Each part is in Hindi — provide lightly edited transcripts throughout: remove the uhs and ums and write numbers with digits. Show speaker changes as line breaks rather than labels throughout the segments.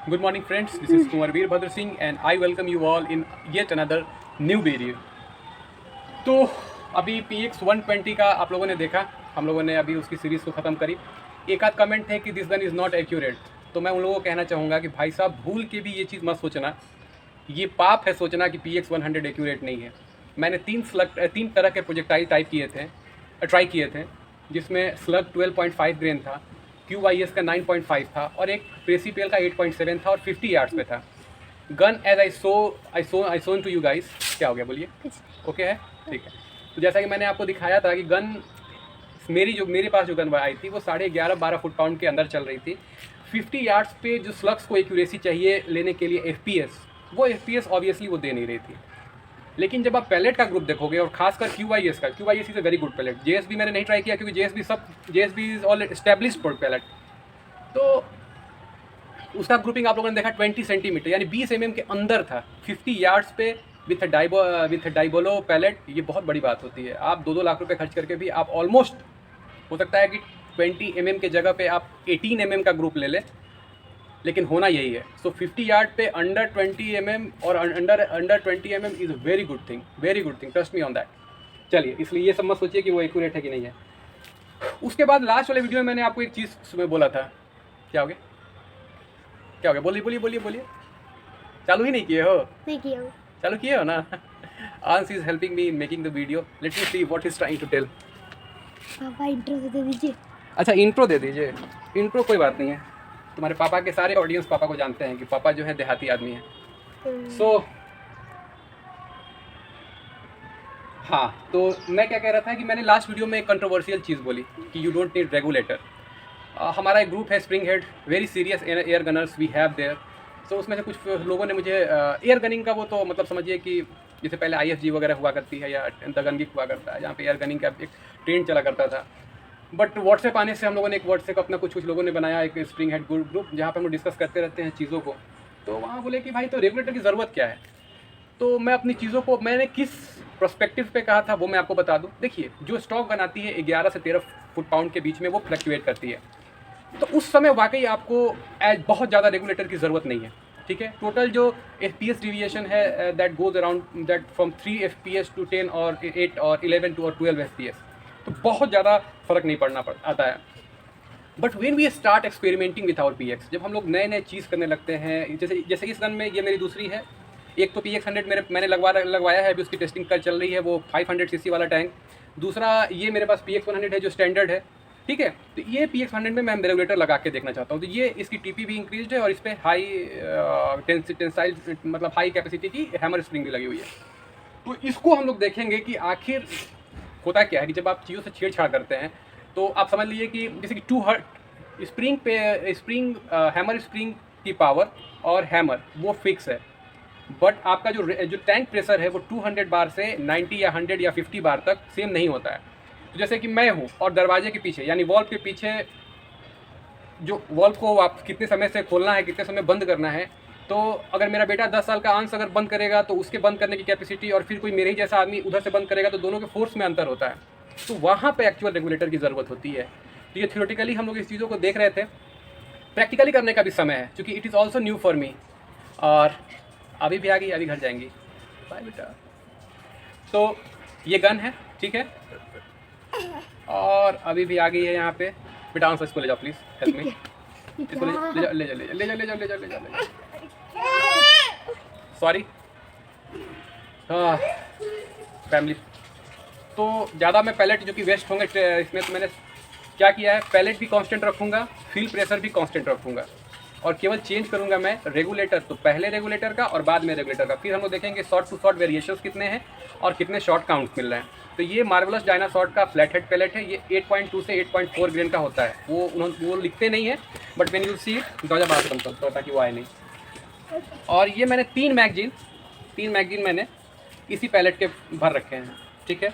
Good morning friends, this is Kumar Veerbhadra Singh and I welcome you all in yet another new video. तो अभी PX 120 का आप लोगों ने देखा, हम लोगों ने अभी उसकी सीरीज़ को ख़त्म करी। एक आध कमेंट है कि this gun is not accurate, तो मैं उन लोगों को कहना चाहूँगा कि भाई साहब भूल के भी ये चीज़ मत सोचना, ये पाप है सोचना कि PX 100 एक्यूरेट नहीं है। मैंने तीन तरह के प्रोजेक्टाइल ट्राई किए थे, जिसमें स्लग 12.5 ग्रेन था, QYS का 9.5 था और एक प्रेसीपेल का 8.7 था और 50 यार्ड्स पे था। Gun as I shown to you guys. क्या हो गया बोलिए? ओके है, ठीक है। तो जैसा कि मैंने आपको दिखाया था कि गन मेरे पास जो गन आई थी वो 11.5-12 फुट पाउंड के अंदर चल रही थी। 50 यार्ड्स पे जो स्लग्स को एक्यूरेसी चाहिए लेने के लिए FPS, वो FPS ऑब्वियसली वो दे नहीं रही थी। लेकिन जब आप पैलेट का ग्रुप देखोगे और खासकर QYS is a very good pellet. JSB मैंने नहीं ट्राई किया क्योंकि JSB is all established pellet, तो उसका ग्रुपिंग आप लोगों ने देखा 20 सेंटीमीटर यानी 20 mm के अंदर था 50 यार्ड्स पे विथ डाइबोलो पैलेट। ये बहुत बड़ी बात होती है। आप 2-2 लाख रुपए खर्च करके भी आप ऑलमोस्ट हो सकता है कि 20 mm के जगह पे आप 18 mm का ग्रुप ले लें, लेकिन होना यही है। सो 50 यार्ड पे अंडर 20 mm और under 20 mm is very good thing, trust me on that. चलिए, इसलिए ये सब मत सोचिए कि वो एक्यूरेट है कि नहीं है। उसके बाद लास्ट वाले वीडियो में मैंने आपको एक चीज़ में बोला था। क्या हो गया? बोलिए। चालू ही नहीं किए हो?
नहीं किया हूँ।
चालू किए हो ना? Ans is helping me in making the video. Let me see what he's trying to tell.
पापा इंट्रो दे दीजिए।
अच्छा, इंट्रो दे दीजिए। इंट्रो कोई बात नहीं है, तुम्हारे पापा के सारे ऑडियंस पापा को जानते हैं कि पापा जो है देहाती आदमी है। सो हाँ, तो मैं क्या कह रहा था कि मैंने लास्ट वीडियो में एक कंट्रोवर्शियल चीज़ बोली कि यू डोंट नीड रेगुलेटर। हमारा एक ग्रुप है spring head, very serious air gunners we have there. तो उसमें से कुछ लोगों ने मुझे एयर गनिंग का वो तो मतलब समझिए कि जैसे पहले IFG वगैरह हुआ करती है या दगनगिक हुआ करता है, जहाँ पे एयर गनिंग का एक ट्रेंड चला करता था। बट व्हाट्सएप आने से हम लोगों ने एक व्हाट्सएप अपना कुछ लोगों ने बनाया एक स्प्रिंग हेड ग्रुप, जहाँ पर हम लोग डिस्कस करते रहते हैं चीज़ों को। तो वहाँ बोले कि भाई तो रेगुलेटर की ज़रूरत क्या है। तो मैं अपनी चीज़ों को मैंने किस प्रोस्पेक्टिव पे कहा था वो मैं आपको बता दूं। देखिए, जो स्टॉक गन आती है 11 से 13 फुट पाउंड के बीच में वो फ्लक्चुएट करती है, तो उस समय वाकई आपको बहुत ज़्यादा रेगुलेटर की ज़रूरत नहीं है। ठीक है, टोटल जो FPS डिविएशन है that goes around that from 3 FPS to 10 और 8 और 11 टू और 12 FPS, तो बहुत ज़्यादा फ़र्क नहीं आता है। But when we start experimenting with our PX, जब हम लोग नए चीज़ करने लगते हैं, जैसे इस गन में ये मेरी दूसरी है। एक तो PX 100 मैंने लगवाया है, अभी उसकी टेस्टिंग चल रही है, वो 500 cc वाला टैंक। दूसरा ये मेरे पास PX 100 है जो स्टैंडर्ड है। ठीक है, तो ये PX 100 में मैं रेगुलेटर लगा के देखना चाहता हूँ। तो ये इसकी TP भी इंक्रीज है और इस पर हाई टेंसाइल मतलब हाई कैपेसिटी की हैमर स्प्रिंग भी लगी हुई है। तो इसको हम लोग देखेंगे कि आखिर होता क्या है कि जब आप चीज़ों से छेड़छाड़ करते हैं तो आप समझ लीजिए कि जैसे कि 2 हर्ट स्प्रिंग हैमर स्प्रिंग की पावर और हैमर वो फिक्स है, बट आपका जो टैंक प्रेशर है वो 200 बार से 90 या 100 या 50 बार तक सेम नहीं होता है। तो जैसे कि मैं हूँ और दरवाजे के पीछे यानी वॉल्व के पीछे, जो वॉल्व को आप कितने समय से खोलना है, कितने समय बंद करना है, तो अगर मेरा बेटा 10 साल का अंश अगर बंद करेगा तो उसके बंद करने की कैपेसिटी और फिर कोई मेरे ही जैसा आदमी उधर से बंद करेगा तो दोनों के फोर्स में अंतर होता है। तो वहाँ पे एक्चुअल रेगुलेटर की ज़रूरत होती है। तो ये थियोरेटिकली हम लोग इस चीज़ों को देख रहे थे, प्रैक्टिकली करने का भी समय है क्योंकि it is also new for me. और अभी भी आ गई, अभी घर जाएंगी, बाय बेटा। तो ये गन है, ठीक है, और अभी भी आ गई है यहाँ पे। बेटा आंसर इसको ले जाओ प्लीज़, हेल्प मी। इसको ले जाओ। सॉरी, हाँ फैमिली। तो ज़्यादा मैं पैलेट जो कि वेस्ट होंगे इसमें, तो मैंने क्या किया है, पैलेट भी कांस्टेंट रखूँगा, फील प्रेशर भी कांस्टेंट रखूँगा और केवल चेंज करूँगा मैं रेगुलेटर। तो पहले रेगुलेटर का और बाद में रेगुलेटर का। फिर हम लोग देखेंगे शॉर्ट टू शॉर्ट वेरिएशंस कितने हैं और कितने शॉर्ट काउंट मिल रहे हैं। तो ये मार्वलस डायनासॉर्ट का फ्लैट हेड पैलेट है। ये 8.2 से 8.4 ग्रेन का होता है। वो लिखते नहीं है, but when you see it दरवाजा बाहर कम करता ताकि वो आए नहीं। और ये मैंने 3 मैगजीन मैंने इसी पैलेट के भर रखे हैं, ठीक है।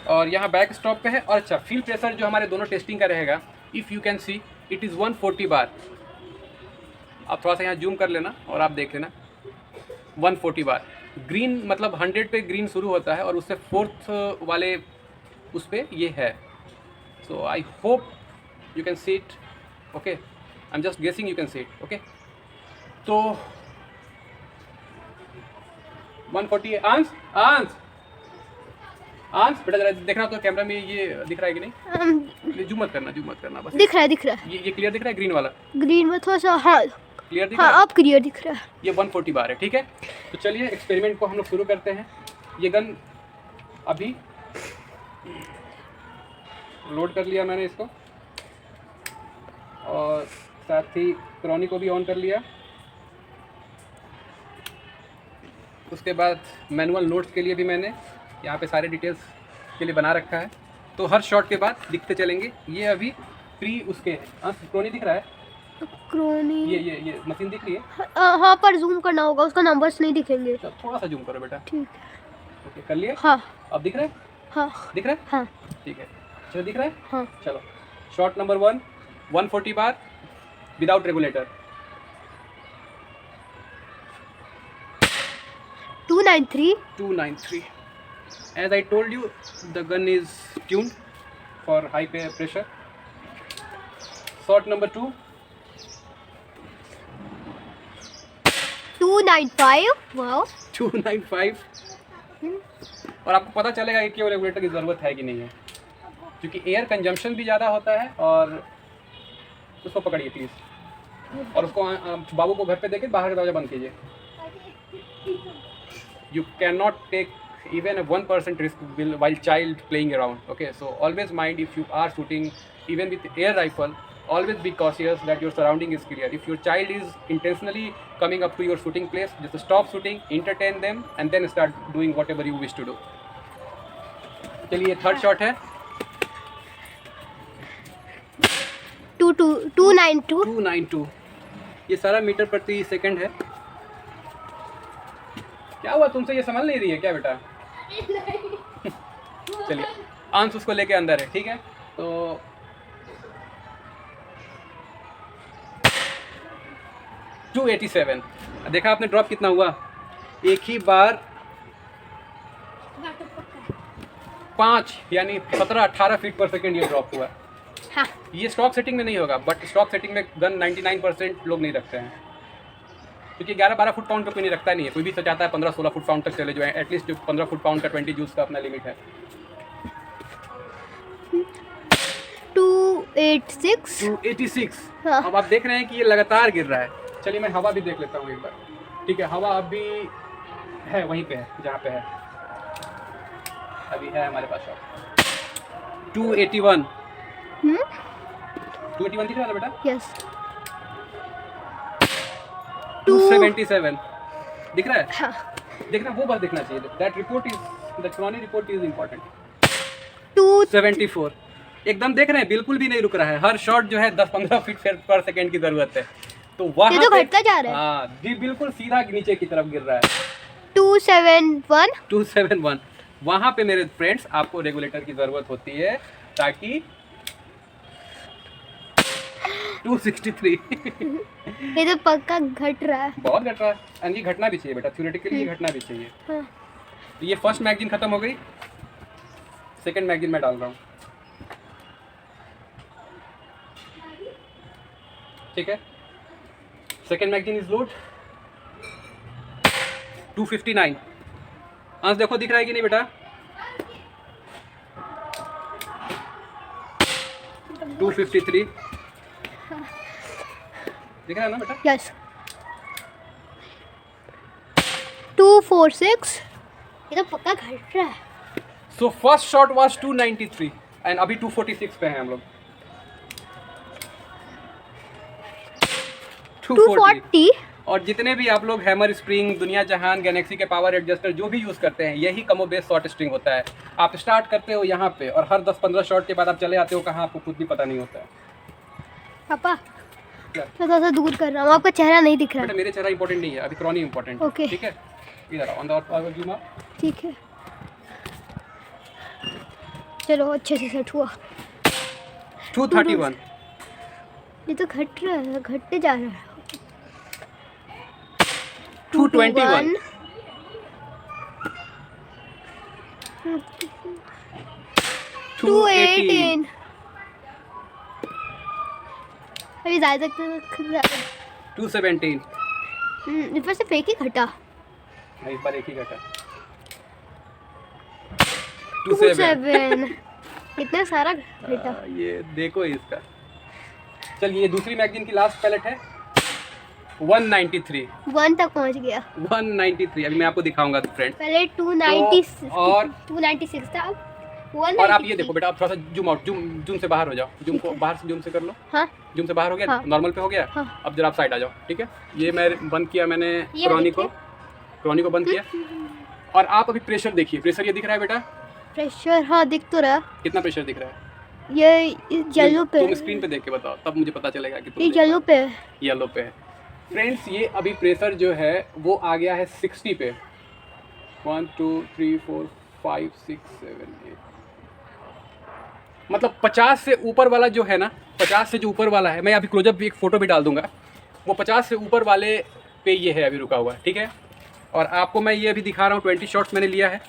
और यहाँ बैक स्टॉप पे है। और अच्छा, फील प्रेशर जो हमारे दोनों टेस्टिंग का रहेगा, if you can see it is 140 बार। आप थोड़ा सा यहाँ जूम कर लेना और आप देख लेना 140 बार। ग्रीन मतलब 100 पे ग्रीन शुरू होता है और उससे 4th वाले उस पर ये है। So I hope you can see it, okay. I am just guessing you can see it, okay. तो 140 आंस आंस आंस बेटा जरा देखना तो कैमरा में ये दिख रहा है कि नहीं, जूम मत करना बस।
दिख रहा है
ये क्लियर दिख रहा है ग्रीन वाला,
ग्रीन में थोड़ा सा। हाँ
क्लियर दिख
हाँ
रहा है,
अब क्लियर दिख रहा है।
ये 140 बार है, ठीक है। तो चलिए एक्सपेरिमेंट को हम लोग शुरू करते हैं। ये गन अभी लोड कर लिया मैंने इसको, और साथ ही क्रॉनी को भी ऑन कर लिया। उसके बाद मैनुअल नोट्स के लिए भी मैंने यहाँ पे सारे डिटेल्स के लिए बना रखा है, तो हर शॉट के बाद दिखते चलेंगे। ये अभी प्री उसके हैं। क्रॉनी दिख रहा है,
क्रोनी
ये मशीन दिख रही है।
हाँ पर जूम करना होगा, उसका नंबर्स नहीं दिखेंगे।
तो थोड़ा सा जूम करो बेटा।
ठीक
ओके कर लिया।
हाँ
अब दिख रहा है,
हाँ
दिख रहा है,
हाँ
ठीक है। चलो दिख रहा है,
हाँ।
चलो shot number 1 140 bar without regulator.
293
as I told you, the gun is tuned for high pressure. Shot number 2
295 wow
295। और आपको पता चलेगा कि क्यों रेगुलेटर की ज़रूरत है कि नहीं है, क्योंकि एयर कंजम्पशन भी ज़्यादा होता है। और उसको पकड़िए प्लीज़, और उसको बाबू को घर पे देके बाहर का दरवाजा बंद कीजिए। You cannot take even a 1% risk while child playing around. Okay, so always mind, if you are shooting even with air rifle, always be cautious that your surrounding is clear. If your child is intentionally coming up to your shooting place, just stop shooting, entertain them, and then start doing whatever you wish to do. चलिए थर्ड शॉट है
292
ये सारा मीटर प्रति सेकंड है। क्या हुआ, तुमसे ये संभल नहीं रही है क्या बेटा? चलिए अंश उसको लेके अंदर है, ठीक है। तो टू 87 देखा आपने ड्रॉप कितना हुआ, एक ही बार 5 यानी 17-18 फीट पर सेकेंड ये ड्रॉप हुआ।
हाँ।
ये स्टॉक सेटिंग में नहीं होगा, बट स्टॉक सेटिंग में गन 99% लोग नहीं रखते हैं, क्योंकि 11-12 फुट पाउंड का कोई नहीं रखता नहीं है। कोई भी चाहता है 15-16 फुट पाउंड तक चले, जो है एटलीस्ट जो 15 फुट पाउंड का 20 जूस का अपना लिमिट है। 286।
हाँ।
अब आप देख रहे हैं कि ये लगातार गिर रहा है। चलिए मैं हवा भी देख लेता हूँ एक बार, ठीक है। हवा अभी है वहीं पे है जहाँ पे है, अभी है हमारे पास शॉट 281। 281 दिख रहा है बेटा?
यस
277 दिख रहा है?
हाँ।
देखना वो बस देखना चाहिए। That report is the crony report is important. 274 एकदम देख रहे हैं, बिल्कुल भी नहीं रुक रहा है। हर शॉट जो है 10-15 फीट पर सेकंड की जरूरत है, तो वहाँ
ये तो घटता जा रहा है।
हाँ जी, बिल्कुल सीधा नीचे की तरफ गिर रहा है।
271
वहाँ पे मेरे फ्रेंड्स आपको रेगुलेटर की ज़रूरत होती है, ताकि 263
ये तो पक्का घट रहा है।
बहुत घट रहा है, एंड ये घटना भी चाहिए बेटा, थ्योरेटिकली ये घटना भी चाहिए।
हाँ।
तो ये फर्स्ट मैगजीन खत्म हो गई, सेकंड मैगजीन मैं डाल रहा हूँ, ठीक है। Second magazine is load 259। अंश देखो दिख रहा है कि नहीं बेटा? 253 दिख रहा है ना बेटा?
यस 246 ये तो पक्का घट रहा है।
So first shot was 293 and अभी 246 पे हैं हम लोग। 240 और जितने भी आप लोग हैमर स्प्रिंग, दुनिया जहान, गैलेक्सी के पावर एडजस्टर जो भी यूज़ करते हैं, यही कमो बेस शॉर्ट स्ट्रिंग होता है। आप स्टार्ट करते हो यहाँ पे और हर 10-15 शॉट के बाद आप चले आते हो कहाँ, आपको खुद भी पता नहीं होता है।
पापा मैं थोड़ा सा दूर कर रहा हूँ, आपका चेहरा नहीं दिख रहा
बेटा मेरे चेहरा इंपॉर्टेंट नहीं है, अभी क्रॉनी इंपॉर्टेंट है।
Okay.
ठीक है, इधर ऑन द जूम अप।
ठीक है चलो अच्छे से सेट हुआ।
231
ये तो घट रहा है, घटते जा रहा है।
221
218 अभी ज़्यादा
217
इस पर सिर्फ एक ही घटा।
इस बार एक ही घटा।
27 इतना सारा घटा।
ये देखो इसका। चलिए, ये दूसरी मैगजीन की लास्ट पैलेट है 193।
1 तक पहुंच गया।
193 अभी मैं आपको दिखाऊंगा फ्रेंड।
पहले 296
और
296 था, अब
और आप ये देखो बेटा, आप थोड़ा सा जूम आउट, जूम से बाहर हो जाओ। जूम को बाहर से जूम से कर लो।
हाँ
जूम से बाहर हो गया,
हाँ।
नॉर्मल पे हो गया।
हाँ।
अब जरा आप साइड आ जाओ, ठीक है। ये मैं बंद किया मैंने
ये
क्रॉनी को,
देखिए।
क्रॉनी को बंद किया। और आप अभी प्रेशर देखिए, प्रेशर ये दिख रहा है बेटा,
प्रेशर हाँ दिख तो रहा।
कितना प्रेशर दिख रहा है?
ये येलो पे
तुम स्क्रीन पे देख के बताओ, तब मुझे पता चलेगा कि
ये येलो पे है।
येलो पे है। फ्रेंड्स, ये अभी प्रेशर जो है वो आ गया है 60 पे। 1 2 3 4 5 6 7 8, मतलब 50 से ऊपर वाला जो है ना, 50 से जो ऊपर वाला है, मैं अभी क्लोजअप भी एक फ़ोटो भी डाल दूंगा, वो 50 से ऊपर वाले पे ये है अभी रुका हुआ, ठीक है। और आपको मैं ये अभी दिखा रहा हूँ, 20 शॉट्स मैंने लिया है,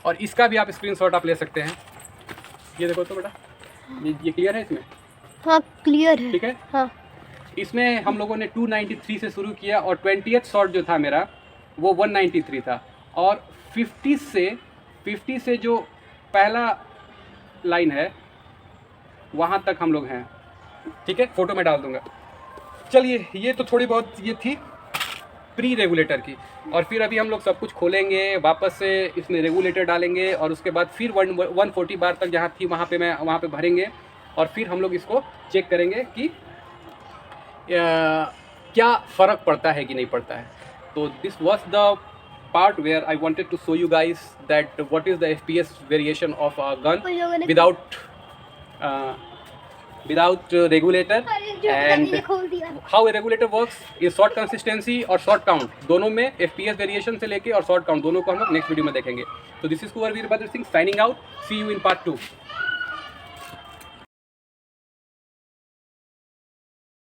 और इसका भी आप स्क्रीनशॉट आप ले सकते हैं। ये देखो तो बेटा, ये क्लियर है इसमें?
हाँ क्लियर है।
ठीक है।
हाँ
इसमें हम लोगों ने 293 से शुरू किया, और 20th शॉट जो था मेरा वो 193 था, और 50 से जो पहला लाइन है वहाँ तक हम लोग हैं, ठीक है। फ़ोटो में डाल दूंगा। चलिए, ये तो थोड़ी बहुत ये थी प्री रेगुलेटर की, और फिर अभी हम लोग सब कुछ खोलेंगे, वापस से इसमें रेगुलेटर डालेंगे, और उसके बाद फिर 140 बार तक जहाँ थी वहाँ पे भरेंगे, और फिर हम लोग इसको चेक करेंगे कि क्या फ़र्क पड़ता है कि नहीं पड़ता है। तो this was the part where I wanted to show you guys that what is the FPS variation of a gun without regulator, and how a regulator works is shot consistency और shot count दोनों में FPS variation से लेके और shot count दोनों को हम लोग नेक्स्ट वीडियो में देखेंगे। तो this is Kunwar Virbhadra Singh signing out, see you in part 2।